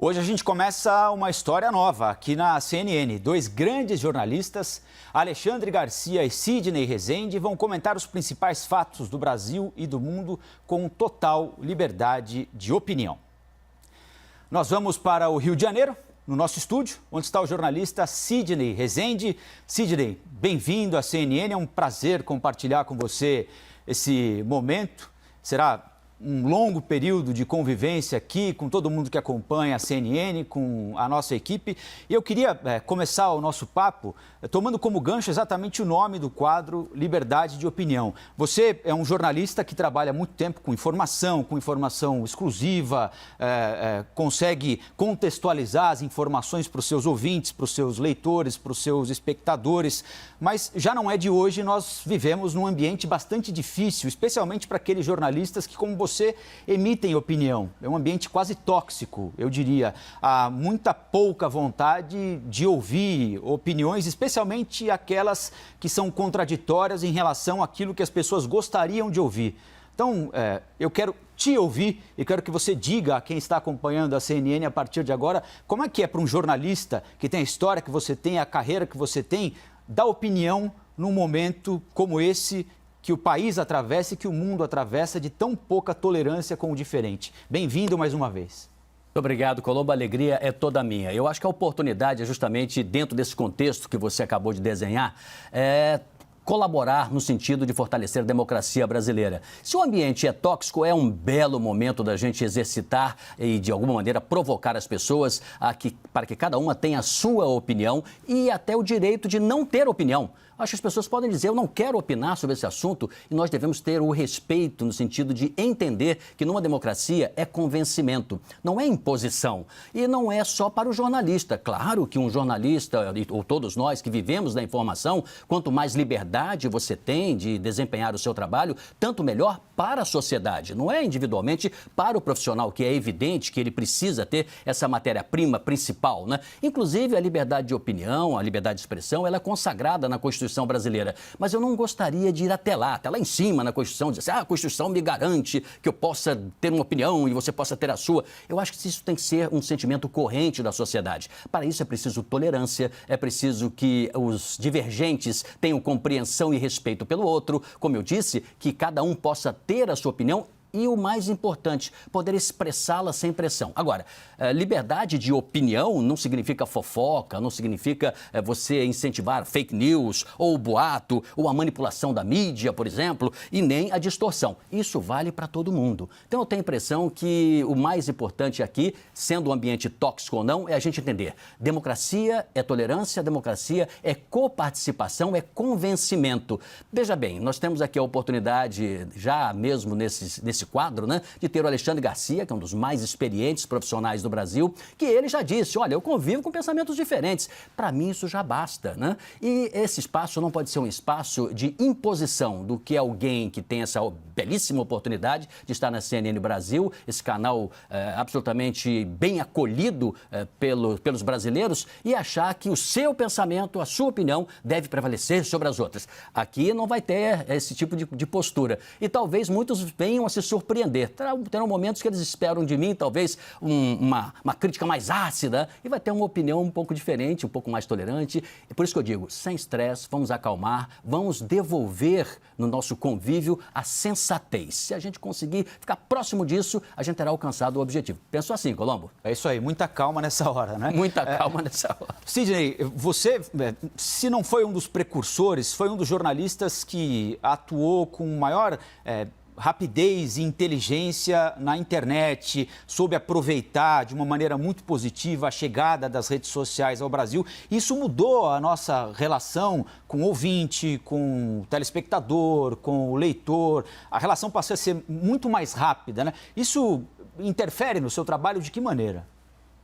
Hoje a gente começa uma história nova aqui na CNN. Dois grandes jornalistas, Alexandre Garcia e Sidney Rezende, vão comentar os principais fatos do Brasil e do mundo com total liberdade de opinião. Nós vamos para o Rio de Janeiro, no nosso estúdio, onde está o jornalista Sidney Rezende. Sidney, bem-vindo à CNN, é um prazer compartilhar com você esse momento. Será um longo período de convivência aqui com todo mundo que acompanha a CNN, com a nossa equipe. E eu queria começar o nosso papo tomando como gancho exatamente o nome do quadro Liberdade de Opinião. Você é um jornalista que trabalha há muito tempo com informação exclusiva, consegue contextualizar as informações para os seus ouvintes, para os seus leitores, para os seus espectadores. Mas já não é de hoje, nós vivemos num ambiente bastante difícil, especialmente para aqueles jornalistas que, como você, emitem opinião. É um ambiente quase tóxico, eu diria. Há muita pouca vontade de ouvir opiniões, especialmente aquelas que são contraditórias em relação àquilo que as pessoas gostariam de ouvir. Então, eu quero te ouvir e quero que você diga a quem está acompanhando a CNN a partir de agora, como é que é para um jornalista que tem a história que você tem, a carreira que você tem, dar opinião num momento como esse que o país atravessa e que o mundo atravessa de tão pouca tolerância com o diferente. Bem-vindo mais uma vez. Muito obrigado, Colombo. A alegria é toda minha. Eu acho que a oportunidade é justamente dentro desse contexto que você acabou de desenhar, colaborar no sentido de fortalecer a democracia brasileira. Se o ambiente é tóxico, é um belo momento da gente exercitar e, de alguma maneira, provocar as pessoas para que cada uma tenha a sua opinião e até o direito de não ter opinião. Acho que as pessoas podem dizer, eu não quero opinar sobre esse assunto, e nós devemos ter o respeito no sentido de entender que numa democracia é convencimento, não é imposição. E não é só para o jornalista. Claro que um jornalista, ou todos nós que vivemos da informação, quanto mais liberdade você tem de desempenhar o seu trabalho, tanto melhor para a sociedade. Não é individualmente para o profissional, que é evidente que ele precisa ter essa matéria-prima principal, né? Inclusive, a liberdade de opinião, a liberdade de expressão, ela é consagrada na Constituição brasileira. Mas eu não gostaria de ir até lá em cima na Constituição, dizer assim, a Constituição me garante que eu possa ter uma opinião e você possa ter a sua. Eu acho que isso tem que ser um sentimento corrente da sociedade. Para isso é preciso tolerância, é preciso que os divergentes tenham compreensão e respeito pelo outro. Como eu disse, que cada um possa ter a sua opinião e, o mais importante, poder expressá-la sem pressão. Agora, liberdade de opinião não significa fofoca, não significa você incentivar fake news, ou boato, ou a manipulação da mídia, por exemplo, e nem a distorção. Isso vale para todo mundo. Então, eu tenho a impressão que o mais importante aqui, sendo um ambiente tóxico ou não, é a gente entender. Democracia é tolerância, democracia é coparticipação, é convencimento. Veja bem, nós temos aqui a oportunidade, já mesmo nesse quadro, né, de ter o Alexandre Garcia, que é um dos mais experientes profissionais do Brasil, que ele já disse, olha, eu convivo com pensamentos diferentes. Para mim, isso já basta, né? E esse espaço não pode ser um espaço de imposição do que alguém que tem essa belíssima oportunidade de estar na CNN Brasil, esse canal absolutamente bem acolhido pelos brasileiros, e achar que o seu pensamento, a sua opinião, deve prevalecer sobre as outras. Aqui não vai ter esse tipo de postura. E talvez muitos venham a se surpreender. Terão momentos que eles esperam de mim, talvez, uma crítica mais ácida, e vai ter uma opinião um pouco diferente, um pouco mais tolerante. É por isso que eu digo, sem estresse, vamos acalmar, vamos devolver no nosso convívio a sensatez. Se a gente conseguir ficar próximo disso, a gente terá alcançado o objetivo. Pensou assim, Colombo? É isso aí, muita calma nessa hora, né? Muita calma nessa hora. Sidney, você, se não foi um dos precursores, foi um dos jornalistas que atuou com maior rapidez e inteligência na internet, soube aproveitar de uma maneira muito positiva a chegada das redes sociais ao Brasil. Isso mudou a nossa relação com o ouvinte, com o telespectador, com o leitor. A relação passou a ser muito mais rápida, né? Isso interfere no seu trabalho de que maneira?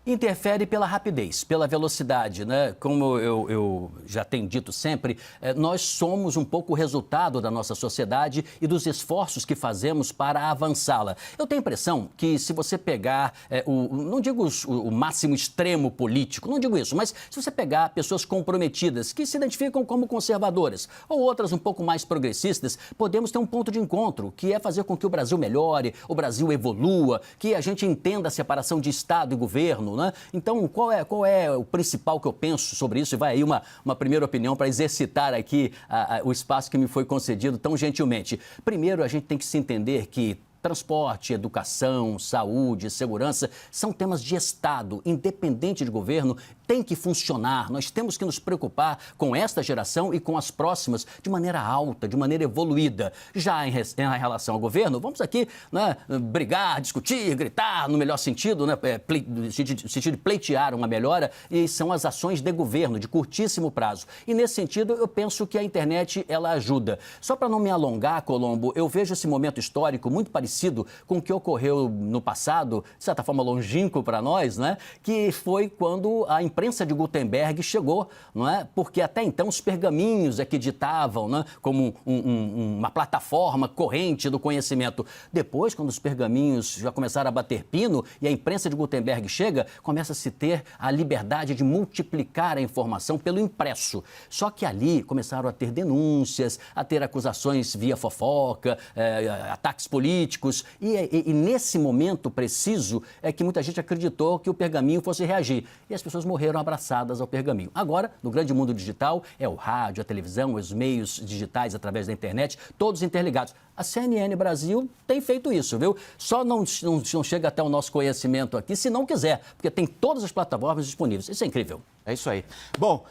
Interfere pela rapidez, pela velocidade, né? Como eu já tenho dito sempre, nós somos um pouco o resultado da nossa sociedade e dos esforços que fazemos para avançá-la. Eu tenho a impressão que se você pegar, não digo o máximo extremo político, não digo isso, mas se você pegar pessoas comprometidas que se identificam como conservadoras ou outras um pouco mais progressistas, podemos ter um ponto de encontro, que é fazer com que o Brasil melhore, o Brasil evolua, que a gente entenda a separação de Estado e governo, governo, né? Então, qual é o principal que eu penso sobre isso? E vai aí uma primeira opinião para exercitar aqui o espaço que me foi concedido tão gentilmente. Primeiro, a gente tem que se entender que transporte, educação, saúde, segurança são temas de Estado, independente de governo, tem que funcionar. Nós temos que nos preocupar com esta geração e com as próximas de maneira alta, de maneira evoluída. Já em relação ao governo, vamos aqui, né, brigar, discutir, gritar, no melhor sentido, né, no sentido de pleitear uma melhora, e são as ações de governo, de curtíssimo prazo. E nesse sentido, eu penso que a internet, ela ajuda. Só para não me alongar, Colombo, eu vejo esse momento histórico muito parecido com o que ocorreu no passado, de certa forma longínquo para nós, né? Que foi quando a imprensa de Gutenberg chegou, não é? Porque até então os pergaminhos é que ditavam, né? Como uma plataforma corrente do conhecimento. Depois, quando os pergaminhos já começaram a bater pino e a imprensa de Gutenberg chega, começa-se a ter a liberdade de multiplicar a informação pelo impresso. Só que ali começaram a ter denúncias, a ter acusações via fofoca, ataques políticos. E nesse momento preciso é que muita gente acreditou que o pergaminho fosse reagir. E as pessoas morreram abraçadas ao pergaminho. Agora, no grande mundo digital, é o rádio, a televisão, os meios digitais através da internet, todos interligados. A CNN Brasil tem feito isso, viu? Só não chega até o nosso conhecimento aqui se não quiser, porque tem todas as plataformas disponíveis. Isso é incrível. É isso aí. Bom,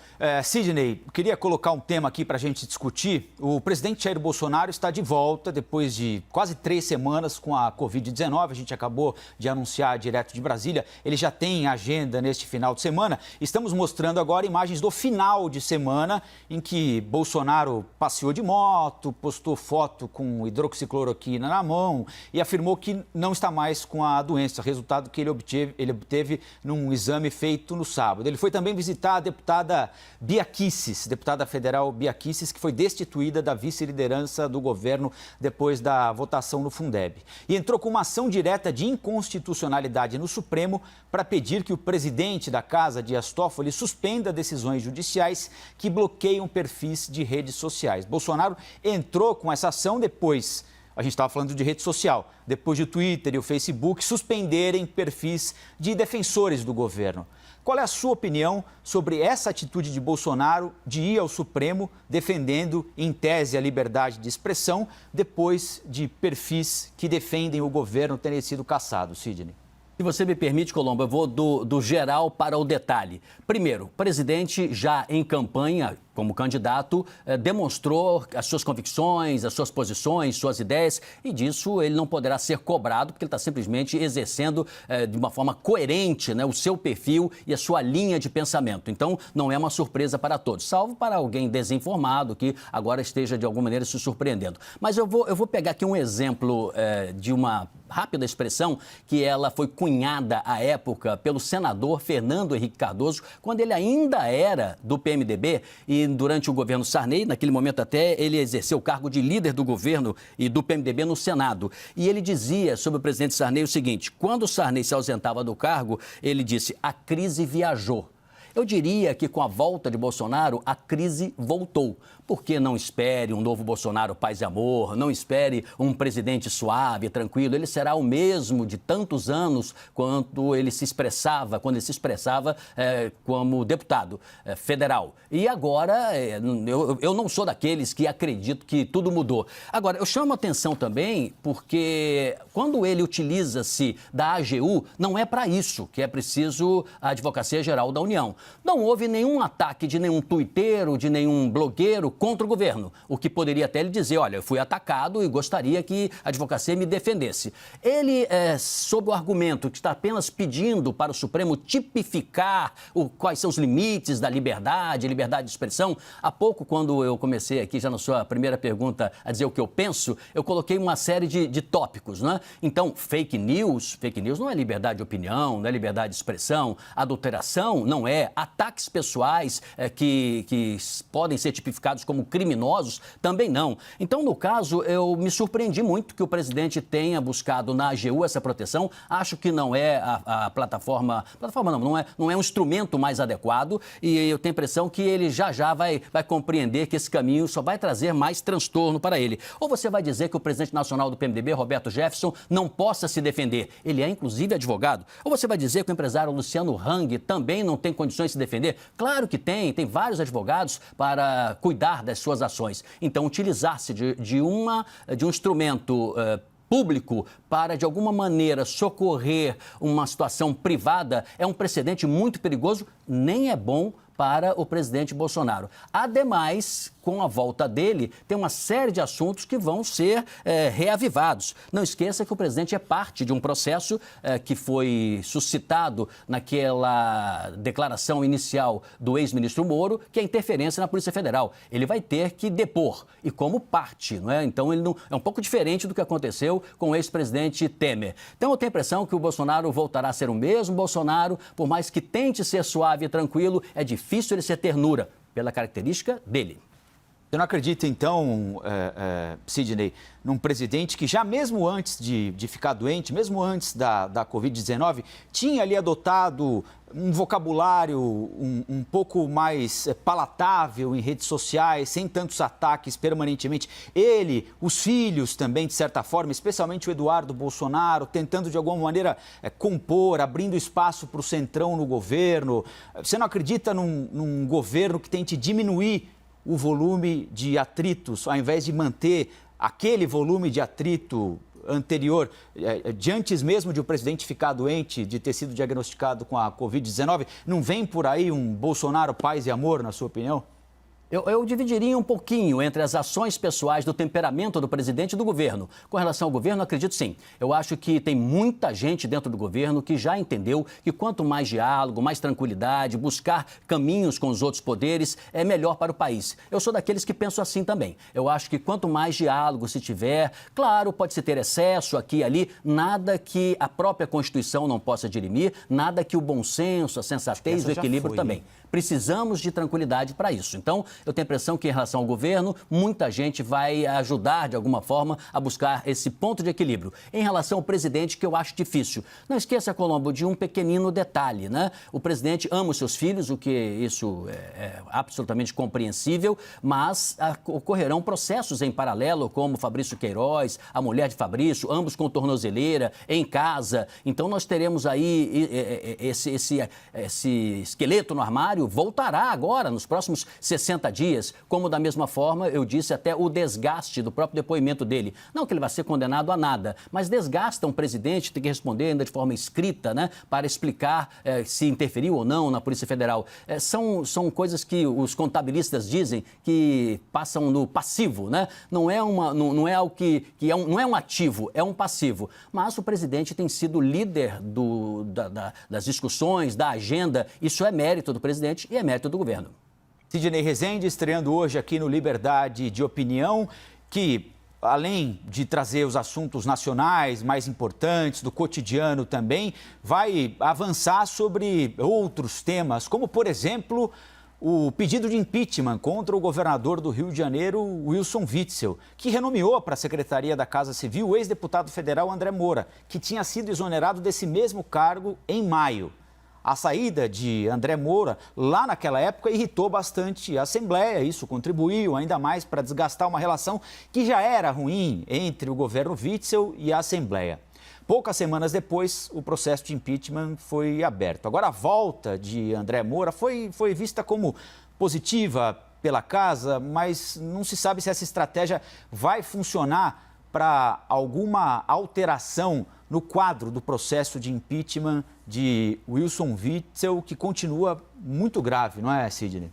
Sidney, queria colocar um tema aqui para a gente discutir. O presidente Jair Bolsonaro está de volta depois de quase 3 semanas com a Covid-19. A gente acabou de anunciar direto de Brasília. Ele já tem agenda neste final de semana. Estamos mostrando agora imagens do final de semana em que Bolsonaro passeou de moto, postou foto com hidroxicloroquina na mão e afirmou que não está mais com a doença, resultado que ele obteve num exame feito no sábado. Ele foi também visitar a deputada Bia Kicis, deputada federal Bia Kicis, que foi destituída da vice-liderança do governo depois da votação no Fundeb. E entrou com uma ação direta de inconstitucionalidade no Supremo para pedir que o presidente da casa, Dias Toffoli, suspenda decisões judiciais que bloqueiam perfis de redes sociais. Bolsonaro entrou com essa ação depois, a gente estava falando de rede social, depois de o Twitter e o Facebook suspenderem perfis de defensores do governo. Qual é a sua opinião sobre essa atitude de Bolsonaro de ir ao Supremo defendendo, em tese, a liberdade de expressão, depois de perfis que defendem o governo terem sido cassados, Sidney? Se você me permite, Colombo, eu vou do geral para o detalhe. Primeiro, o presidente já em campanha, como candidato, demonstrou as suas convicções, as suas posições, suas ideias, e disso ele não poderá ser cobrado, porque ele está simplesmente exercendo de uma forma coerente, né, o seu perfil e a sua linha de pensamento. Então, não é uma surpresa para todos, salvo para alguém desinformado que agora esteja, de alguma maneira, se surpreendendo. Mas eu vou pegar aqui um exemplo de uma rápida expressão que ela foi cunhada à época pelo senador Fernando Henrique Cardoso, quando ele ainda era do PMDB e durante o governo Sarney, naquele momento até, ele exerceu o cargo de líder do governo e do PMDB no Senado. E ele dizia sobre o presidente Sarney o seguinte: quando o Sarney se ausentava do cargo, ele disse: a crise viajou. Eu diria que com a volta de Bolsonaro, a crise voltou. Porque não espere um novo Bolsonaro paz e amor, não espere um presidente suave, tranquilo. Ele será o mesmo de tantos anos quando ele se expressava como deputado federal. E agora, eu não sou daqueles que acredito que tudo mudou. Agora, eu chamo a atenção também porque quando ele utiliza-se da AGU, não é para isso que é preciso a Advocacia Geral da União. Não houve nenhum ataque de nenhum tuiteiro, de nenhum blogueiro contra o governo, o que poderia até ele dizer: olha, eu fui atacado e gostaria que a advocacia me defendesse. Ele, sob o argumento que está apenas pedindo para o Supremo tipificar quais são os limites da liberdade de expressão, há pouco, quando eu comecei aqui, já na sua primeira pergunta, a dizer o que eu penso, eu coloquei uma série de tópicos, né? Então, fake news não é liberdade de opinião, não é liberdade de expressão, adulteração não é Ataques pessoais que podem ser tipificados como criminosos, também não. Então, no caso, eu me surpreendi muito que o presidente tenha buscado na AGU essa proteção. Acho que não é a plataforma não é um instrumento mais adequado, e eu tenho a impressão que ele já vai compreender que esse caminho só vai trazer mais transtorno para ele. Ou você vai dizer que o presidente nacional do PMDB, Roberto Jefferson, não possa se defender. Ele é, inclusive, advogado. Ou você vai dizer que o empresário Luciano Hang também não tem condições de se defender? Claro que tem vários advogados para cuidar das suas ações. Então, utilizar-se de um instrumento público para, de alguma maneira, socorrer uma situação privada é um precedente muito perigoso, nem é bom para o presidente Bolsonaro. Ademais, com a volta dele, tem uma série de assuntos que vão ser reavivados. Não esqueça que o presidente é parte de um processo que foi suscitado naquela declaração inicial do ex-ministro Moro, que é a interferência na Polícia Federal. Ele vai ter que depor, e como parte, não é? Então, ele não, é um pouco diferente do que aconteceu com o ex-presidente Temer. Então, eu tenho a impressão que o Bolsonaro voltará a ser o mesmo Bolsonaro, por mais que tente ser suave e tranquilo, é difícil ele ser ternura, pela característica dele. Você não acredita, então, Sidney, num presidente que já mesmo antes de ficar doente, mesmo antes da Covid-19, tinha ali adotado um vocabulário um pouco mais palatável em redes sociais, sem tantos ataques permanentemente? Ele, os filhos também, de certa forma, especialmente o Eduardo Bolsonaro, tentando de alguma maneira compor, abrindo espaço para o centrão no governo. Você não acredita num governo que tente diminuir o volume de atritos, ao invés de manter aquele volume de atrito anterior, de antes mesmo de o presidente ficar doente, de ter sido diagnosticado com a Covid-19? Não vem por aí um Bolsonaro paz e amor, na sua opinião? Eu dividiria um pouquinho entre as ações pessoais do temperamento do presidente e do governo. Com relação ao governo, acredito sim. Eu acho que tem muita gente dentro do governo que já entendeu que quanto mais diálogo, mais tranquilidade, buscar caminhos com os outros poderes, é melhor para o país. Eu sou daqueles que penso assim também. Eu acho que quanto mais diálogo se tiver, claro, pode-se ter excesso aqui e ali, nada que a própria Constituição não possa dirimir, nada que o bom senso, a sensatez, o equilíbrio também. Precisamos de tranquilidade para isso. Então, eu tenho a impressão que, em relação ao governo, muita gente vai ajudar, de alguma forma, a buscar esse ponto de equilíbrio. Em relação ao presidente, que eu acho difícil. Não esqueça, Colombo, de um pequenino detalhe, né? O presidente ama os seus filhos, o que isso é absolutamente compreensível, mas ocorrerão processos em paralelo, como Fabrício Queiroz, a mulher de Fabrício, ambos com tornozeleira, em casa. Então, nós teremos aí esse esqueleto no armário, voltará agora, nos próximos 60 dias, como da mesma forma, eu disse até o desgaste do próprio depoimento dele. Não que ele vai ser condenado a nada, mas desgasta um presidente, tem que responder ainda de forma escrita, né, para explicar se interferiu ou não na Polícia Federal. São coisas que os contabilistas dizem que passam no passivo, né? Não é algo não é um ativo, é um passivo. Mas o presidente tem sido líder das discussões, da agenda. Isso é mérito do presidente e é mérito do governo. Sidney Rezende estreando hoje aqui no Liberdade de Opinião, que além de trazer os assuntos nacionais mais importantes, do cotidiano também, vai avançar sobre outros temas, como, por exemplo, o pedido de impeachment contra o governador do Rio de Janeiro, Wilson Witzel, que renomeou para a Secretaria da Casa Civil o ex-deputado federal André Moura, que tinha sido exonerado desse mesmo cargo em maio. A saída de André Moura, lá naquela época, irritou bastante a Assembleia. Isso contribuiu ainda mais para desgastar uma relação que já era ruim entre o governo Witzel e a Assembleia. Poucas semanas depois, o processo de impeachment foi aberto. Agora, a volta de André Moura foi vista como positiva pela casa, mas não se sabe se essa estratégia vai funcionar para alguma alteração no quadro do processo de impeachment de Wilson Witzel, que continua muito grave, não é, Sidney?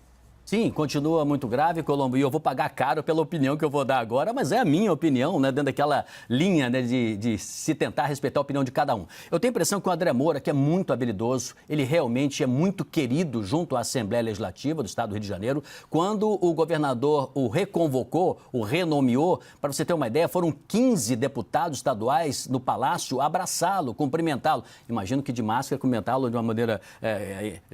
Sim, continua muito grave, Colombo, e eu vou pagar caro pela opinião que eu vou dar agora, mas é a minha opinião, né, dentro daquela linha, né, de se tentar respeitar a opinião de cada um. Eu tenho a impressão que o André Moura, que é muito habilidoso, ele realmente é muito querido junto à Assembleia Legislativa do Estado do Rio de Janeiro. Quando o governador o reconvocou, o renomeou, para você ter uma ideia, foram 15 deputados estaduais no Palácio abraçá-lo, cumprimentá-lo. Imagino que de máscara, cumprimentá-lo de uma maneira,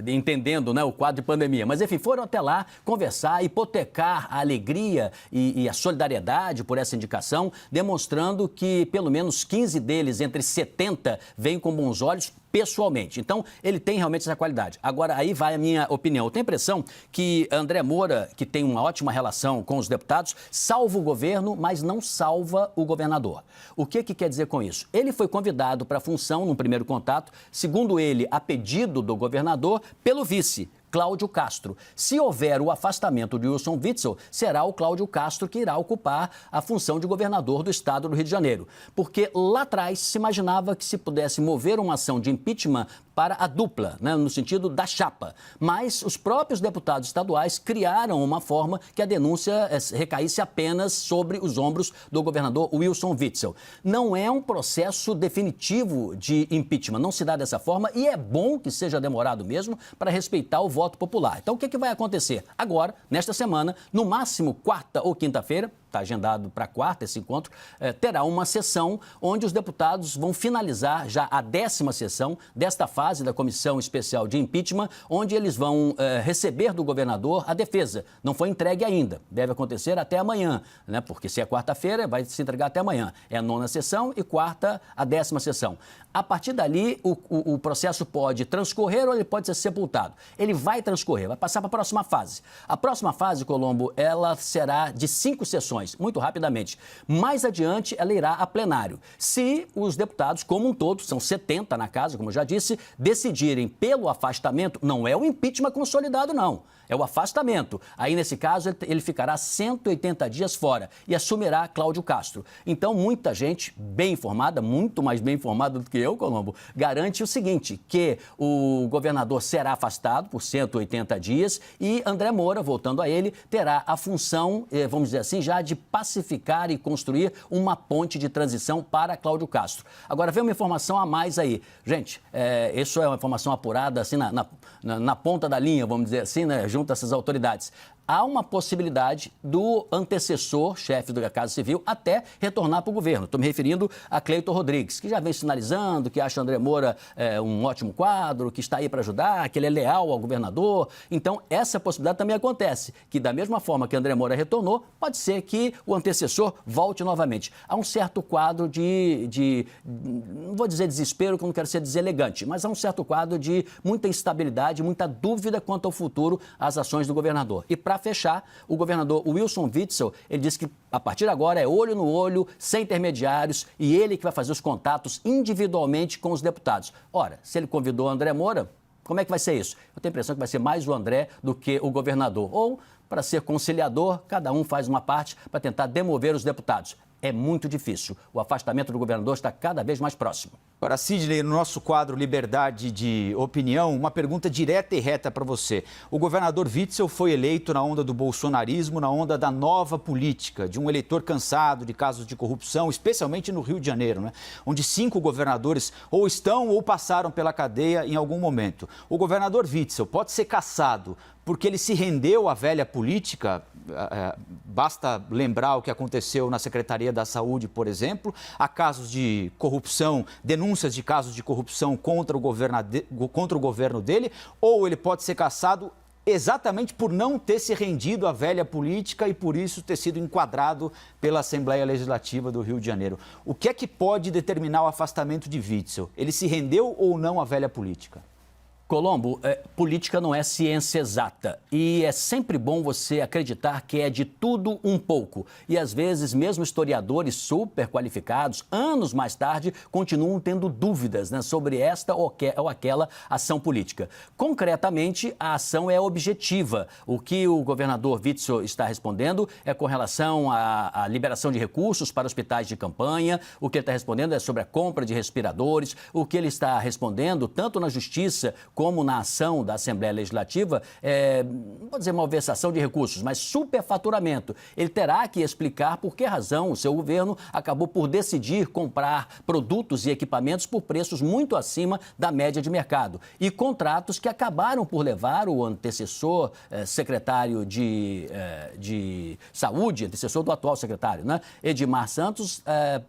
entendendo, né, o quadro de pandemia. Mas, enfim, foram até lá conversar, hipotecar a alegria e a solidariedade por essa indicação, demonstrando que pelo menos 15 deles, entre 70, veem com bons olhos pessoalmente. Então, ele tem realmente essa qualidade. Agora, aí vai a minha opinião. Eu tenho a impressão que André Moura, que tem uma ótima relação com os deputados, salva o governo, mas não salva o governador. O que quer dizer com isso? Ele foi convidado para a função, num primeiro contato, segundo ele, a pedido do governador, pelo vice, Cláudio Castro. Se houver o afastamento de Wilson Witzel, será o Cláudio Castro que irá ocupar a função de governador do estado do Rio de Janeiro. Porque lá atrás se imaginava que se pudesse mover uma ação de impeachment para a dupla, né, no sentido da chapa. Mas os próprios deputados estaduais criaram uma forma que a denúncia recaísse apenas sobre os ombros do governador Wilson Witzel. Não é um processo definitivo de impeachment, não se dá dessa forma e é bom que seja demorado mesmo para respeitar o voto popular. Então, o que vai acontecer? Agora, nesta semana, no máximo quarta ou quinta-feira, está agendado para quarta esse encontro, terá uma sessão onde os deputados vão finalizar já a 10ª sessão desta fase da Comissão Especial de Impeachment, onde eles vão receber do governador a defesa. Não foi entregue ainda, deve acontecer até amanhã, né? Porque se é quarta-feira, vai se entregar até amanhã. É a 9ª sessão e quarta, a 10ª sessão. A partir dali, o processo pode transcorrer ou ele pode ser sepultado. Ele vai transcorrer, vai passar para a próxima fase. A próxima fase, Colombo, ela será de 5 sessões. Muito rapidamente. Mais adiante, ela irá a plenário. Se os deputados, como um todo, são 70 na casa, como eu já disse, decidirem pelo afastamento, não é o impeachment consolidado, não. É o afastamento. Aí, nesse caso, ele ficará 180 dias fora e assumirá Cláudio Castro. Então, muita gente bem informada, muito mais bem informada do que eu, Colombo, garante o seguinte, que o governador será afastado por 180 dias e André Moura, voltando a ele, terá a função, vamos dizer assim, já de pacificar e construir uma ponte de transição para Cláudio Castro. Agora, vem uma informação a mais aí. Gente, isso é uma informação apurada assim na ponta da linha, vamos dizer assim, né, junto a essas autoridades. Há uma possibilidade do antecessor, chefe da Casa Civil, até retornar para o governo. Estou me referindo a Cleiton Rodrigues, que já vem sinalizando que acha André Moura um ótimo quadro, que está aí para ajudar, que ele é leal ao governador. Então, essa possibilidade também acontece, que da mesma forma que André Moura retornou, pode ser que o antecessor volte novamente. Há um certo quadro não vou dizer desespero, que eu não quero ser deselegante, mas há um certo quadro de muita instabilidade, muita dúvida quanto ao futuro, às ações do governador. E para fechar, o governador Wilson Witzel, ele disse que a partir de agora é olho no olho, sem intermediários, e ele que vai fazer os contatos individualmente com os deputados. Ora, se ele convidou o André Moura, como é que vai ser isso? Eu tenho a impressão que vai ser mais o André do que o governador. Ou, para ser conciliador, cada um faz uma parte para tentar demover os deputados. É muito difícil. O afastamento do governador está cada vez mais próximo. Agora, Sidney, no nosso quadro Liberdade de Opinião, uma pergunta direta e reta para você. O governador Witzel foi eleito na onda do bolsonarismo, na onda da nova política, de um eleitor cansado de casos de corrupção, especialmente no Rio de Janeiro, né? Onde 5 governadores ou estão ou passaram pela cadeia em algum momento. O governador Witzel pode ser cassado porque ele se rendeu à velha política, basta lembrar o que aconteceu na Secretaria da Saúde, por exemplo, há casos de corrupção, denúncias de casos de corrupção contra o governo dele, ou ele pode ser cassado exatamente por não ter se rendido à velha política e por isso ter sido enquadrado pela Assembleia Legislativa do Rio de Janeiro. O que é que pode determinar o afastamento de Witzel? Ele se rendeu ou não à velha política? Colombo, política não é ciência exata e é sempre bom você acreditar que é de tudo um pouco. E às vezes, mesmo historiadores super qualificados, anos mais tarde, continuam tendo dúvidas, né, sobre esta ou aquela ação política. Concretamente, a ação é objetiva. O que o governador Witzel está respondendo é com relação à liberação de recursos para hospitais de campanha. O que ele está respondendo é sobre a compra de respiradores. O que ele está respondendo, tanto na Justiça como na ação da Assembleia Legislativa, não vou dizer malversação de recursos, mas superfaturamento. Ele terá que explicar por que razão o seu governo acabou por decidir comprar produtos e equipamentos por preços muito acima da média de mercado. E contratos que acabaram por levar o antecessor secretário de Saúde, antecessor do atual secretário, né, Edmar Santos,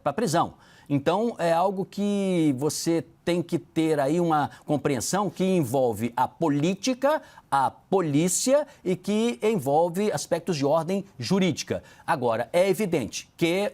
para a prisão. Então, é algo que você tem que ter aí uma compreensão que envolve a política, a polícia e que envolve aspectos de ordem jurídica. Agora, é evidente que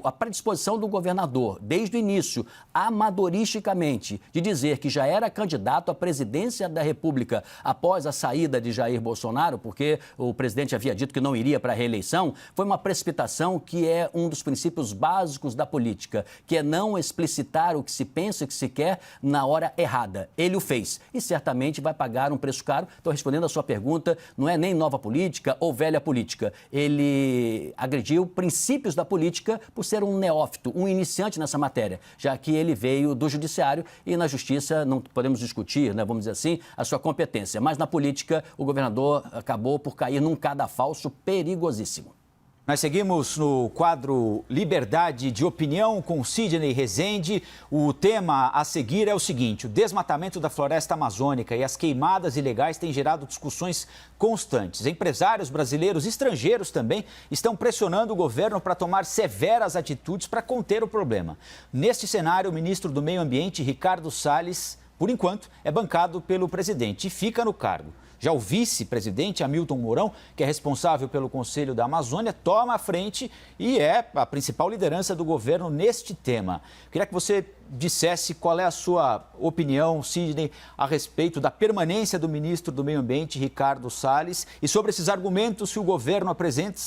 a predisposição do governador, desde o início, amadoristicamente, de dizer que já era candidato à presidência da República após a saída de Jair Bolsonaro, porque o presidente havia dito que não iria para a reeleição, foi uma precipitação que é um dos princípios básicos da política, que é não explicitar o que se pensa, o que se quer na hora errada. Ele o fez e certamente vai pagar um preço caro. Estou respondendo a sua pergunta, não é nem nova política ou velha política. Ele agrediu princípios da política por ser um neófito, um iniciante nessa matéria, já que ele veio do judiciário e na justiça não podemos discutir, né, vamos dizer assim, a sua competência. Mas na política, o governador acabou por cair num cadafalso perigosíssimo. Nós seguimos no quadro Liberdade de Opinião com Sidney Rezende. O tema a seguir é o seguinte: o desmatamento da floresta amazônica e as queimadas ilegais têm gerado discussões constantes. Empresários brasileiros e estrangeiros também estão pressionando o governo para tomar severas atitudes para conter o problema. Neste cenário, o ministro do Meio Ambiente, Ricardo Salles, por enquanto, é bancado pelo presidente e fica no cargo. Já o vice-presidente, Hamilton Mourão, que é responsável pelo Conselho da Amazônia, toma a frente e é a principal liderança do governo neste tema. Queria que você dissesse qual é a sua opinião, Sidney, a respeito da permanência do ministro do Meio Ambiente, Ricardo Salles, e sobre esses argumentos que o governo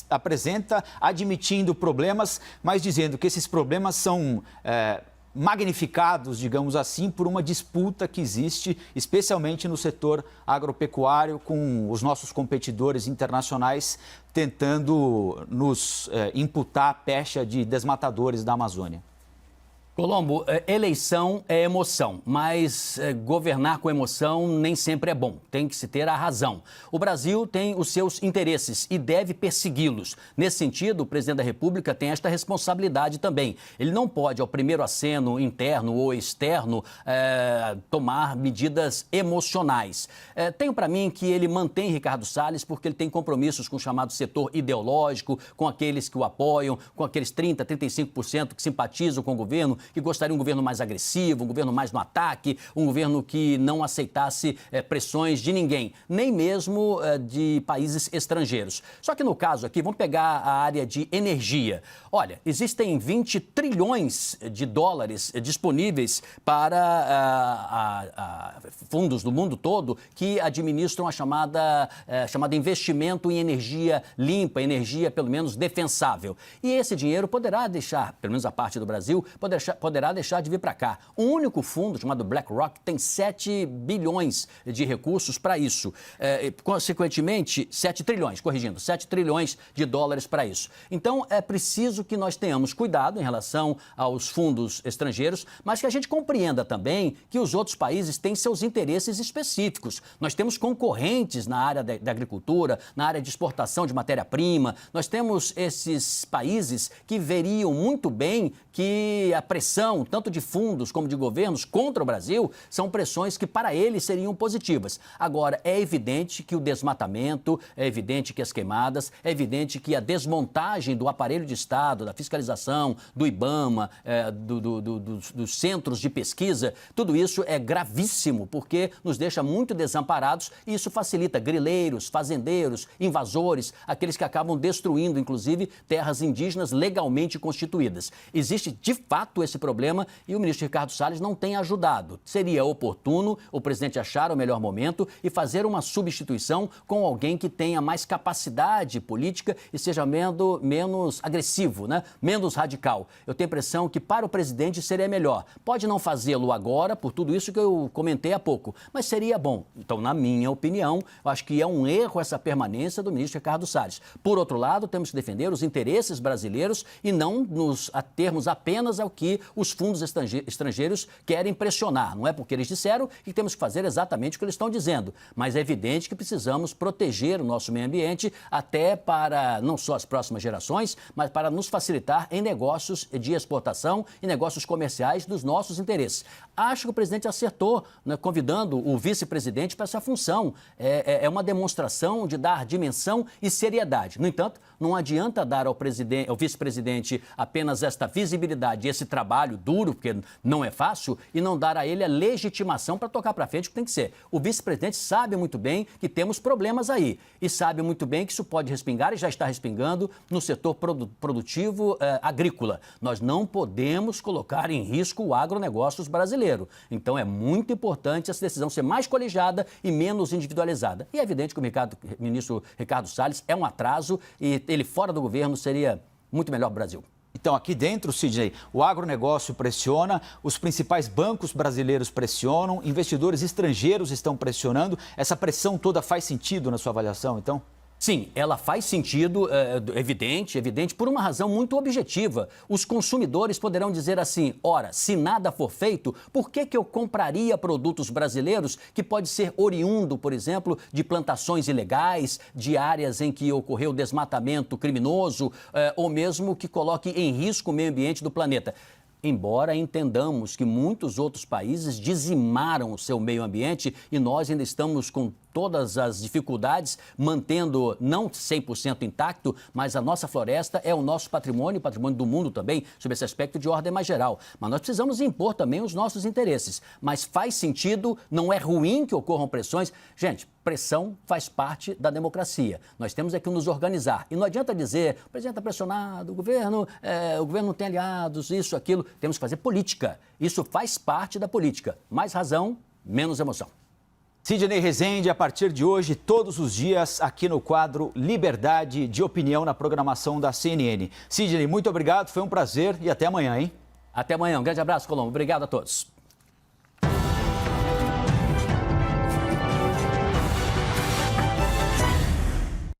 apresenta admitindo problemas, mas dizendo que esses problemas são magnificados, digamos assim, por uma disputa que existe, especialmente no setor agropecuário, com os nossos competidores internacionais tentando nos imputar a pecha de desmatadores da Amazônia. Colombo, eleição é emoção, mas governar com emoção nem sempre é bom. Tem que se ter a razão. O Brasil tem os seus interesses e deve persegui-los. Nesse sentido, o presidente da República tem esta responsabilidade também. Ele não pode, ao primeiro aceno interno ou externo, tomar medidas emocionais. Tenho para mim que ele mantém Ricardo Salles porque ele tem compromissos com o chamado setor ideológico, com aqueles que o apoiam, com aqueles 30%, 35% que simpatizam com o governo, que gostaria de um governo mais agressivo, um governo mais no ataque, um governo que não aceitasse pressões de ninguém, nem mesmo de países estrangeiros. Só que no caso aqui, vamos pegar a área de energia. Olha, existem 20 trilhões de dólares disponíveis para fundos do mundo todo que administram a chamada investimento em energia limpa, energia pelo menos defensável. E esse dinheiro poderá deixar, pelo menos a parte do Brasil, poderá deixar de vir para cá. Um único fundo, chamado BlackRock, tem 7 bilhões de recursos para isso. Consequentemente, 7 trilhões, corrigindo, 7 trilhões de dólares para isso. Então, é preciso que nós tenhamos cuidado em relação aos fundos estrangeiros, mas que a gente compreenda também que os outros países têm seus interesses específicos. Nós temos concorrentes na área da agricultura, na área de exportação de matéria-prima. Nós temos esses países que veriam muito bem que a pressão, tanto de fundos como de governos, contra o Brasil, são pressões que para eles seriam positivas. Agora, é evidente que o desmatamento, é evidente que as queimadas, é evidente que a desmontagem do aparelho de Estado, da fiscalização, do IBAMA, dos centros de pesquisa, tudo isso é gravíssimo, porque nos deixa muito desamparados e isso facilita grileiros, fazendeiros, invasores, aqueles que acabam destruindo, inclusive, terras indígenas legalmente constituídas. Existe, de fato, esse problema e o ministro Ricardo Salles não tem ajudado. Seria oportuno o presidente achar o melhor momento e fazer uma substituição com alguém que tenha mais capacidade política e seja menos agressivo, né? Menos radical. Eu tenho a impressão que para o presidente seria melhor. Pode não fazê-lo agora, por tudo isso que eu comentei há pouco, mas seria bom. Então, na minha opinião, eu acho que é um erro essa permanência do ministro Ricardo Salles. Por outro lado, temos que defender os interesses brasileiros e não nos atermos apenas ao que os fundos estrangeiros querem pressionar. Não é porque eles disseram que temos que fazer exatamente o que eles estão dizendo, mas é evidente que precisamos proteger o nosso meio ambiente até para não só as próximas gerações, mas para nos facilitar em negócios de exportação e negócios comerciais dos nossos interesses. Acho que o presidente acertou, né, convidando o vice-presidente para essa função. É uma demonstração de dar dimensão e seriedade. No entanto, não adianta dar ao vice-presidente apenas esta visibilidade, esse trabalho duro, porque não é fácil, e não dar a ele a legitimação para tocar para frente o que tem que ser. O vice-presidente sabe muito bem que temos problemas aí e sabe muito bem que isso pode respingar e já está respingando no setor produtivo agrícola. Nós não podemos colocar em risco o agronegócio brasileiro. Então é muito importante essa decisão ser mais colegiada e menos individualizada. E é evidente que o ministro Ricardo Salles é um atraso e ele fora do governo seria muito melhor para o Brasil. Então, aqui dentro, Sidney, o agronegócio pressiona, os principais bancos brasileiros pressionam, investidores estrangeiros estão pressionando. Essa pressão toda faz sentido na sua avaliação, então? Sim, ela faz sentido, evidente, por uma razão muito objetiva. Os consumidores poderão dizer assim, ora, se nada for feito, por que eu compraria produtos brasileiros que pode ser oriundo, por exemplo, de plantações ilegais, de áreas em que ocorreu desmatamento criminoso, ou mesmo que coloque em risco o meio ambiente do planeta? Embora entendamos que muitos outros países dizimaram o seu meio ambiente e nós ainda estamos com todas as dificuldades, mantendo não 100% intacto, mas a nossa floresta é o nosso patrimônio, o patrimônio do mundo também, sob esse aspecto de ordem mais geral. Mas nós precisamos impor também os nossos interesses. Mas faz sentido, não é ruim que ocorram pressões. Gente, pressão faz parte da democracia. Nós temos é que nos organizar. E não adianta dizer, o presidente está pressionado, o governo não tem aliados, isso, aquilo. Temos que fazer política. Isso faz parte da política. Mais razão, menos emoção. Sidney Rezende, a partir de hoje, todos os dias, aqui no quadro Liberdade de Opinião, na programação da CNN. Sidney, muito obrigado, foi um prazer e até amanhã, hein? Até amanhã, um grande abraço, Colombo. Obrigado a todos.